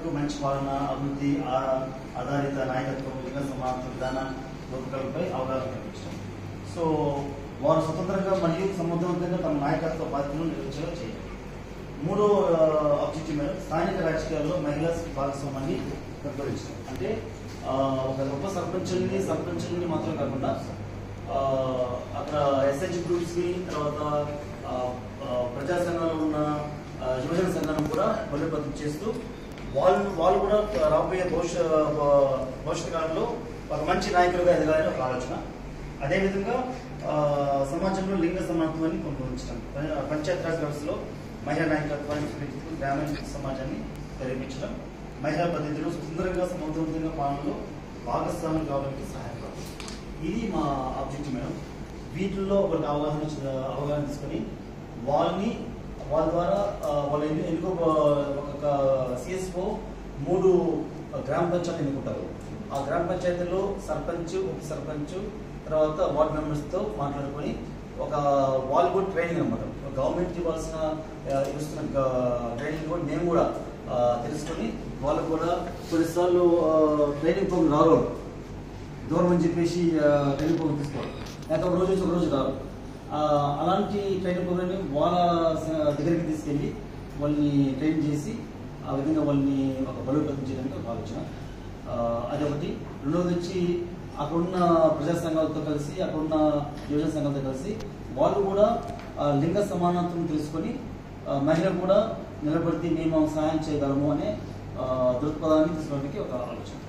మేరకు మంచి పాలన, అభివృద్ధి, ఆధారిత నాయకత్వం, లింగ సమానత్వ విధాన రూపకల్పై అవగాహన కల్పించడం. సో వారు స్వతంత్రంగా మరియు సమర్థవంతంగా తమ నాయకత్వ బాధ్యతలను నిర్వహించేలా చేయాలి. మూడో ఆబ్జెక్టివ్ మేడం స్థానిక రాజకీయాల్లో మహిళా భాగస్వామ్యాన్ని పెంపొందించడం. అంటే ఒక గొప్ప సర్పంచుల్ని మాత్రం కాకుండా అక్కడ ఎస్హెచ్ గ్రూప్స్కి, తర్వాత ప్రజా సంఘాలు ఉన్న యువజన సంఘాలను కూడా బలోపేతం చేస్తూ వాళ్ళు కూడా రాబోయే భవిష్యత్ కాలంలో ఒక మంచి నాయకులుగా ఎదగాలని ఒక ఆలోచన. అదేవిధంగా సమాజంలో లింగ సమానత్వాన్ని పెంపొందించడం, పంచాయతీరాజ్ వ్యవస్థలో మహిళా నాయకత్వాన్ని స్వీకరిస్తూ గ్రామీణ సమాజాన్ని ప్రేరేపించడం, మహిళా ప్రతినిధులు స్వతంత్రంగా సమర్థవంతంగా పాలనలో భాగస్వామ్యం కావడానికి సహాయపడాలి. ఇది మా ఆబ్జెక్టివ్ మేడం. వీటిల్లో ఒకటి అవగాహన తీసుకొని వాళ్ళ ద్వారా వాళ్ళు ఒక సిఎస్ఓ 3 గ్రామ పంచాయతీ ఎన్నుకుంటారు. ఆ గ్రామ పంచాయతీలో సర్పంచ్, ఉప సర్పంచ్, తర్వాత వార్డ్ మెంబర్స్తో మాట్లాడుకొని వాళ్ళు కూడా ట్రైనింగ్ అనమాట. గవర్నమెంట్ ఇస్తున్న ట్రైనింగ్ కూడా మేము కూడా తెలుసుకొని వాళ్ళకు కూడా కొన్నిసార్లు ట్రైనింగ్ ప్రోగ్రామ్ రారు, దూరం అని చెప్పేసి ట్రైనింగ్ ప్రోగ్రామ్ తీసుకోవాలి, లేకపోతే ఒక రోజు రారు. అలాంటి ట్రైనింగ్ ప్రోగ్రామ్ని వాళ్ళ దగ్గరికి తీసుకెళ్ళి వాళ్ళని ట్రైన్ చేసి ఆ విధంగా వాళ్ళని ఒక బలోపేతం చేయడానికి ఒక ఆలోచన. అదొకటి. రెండవది వచ్చి అక్కడున్న ప్రజా సంఘాలతో కలిసి, అక్కడున్న యువజన సంఘాలతో కలిసి వాళ్ళు కూడా లింగ సమానత్వం తెలుసుకొని మహిళలు కూడా నిలబడితే మేము సహాయం చేయగలము అనే దృక్పథాన్ని తీసుకోవడానికి ఒక ఆలోచన.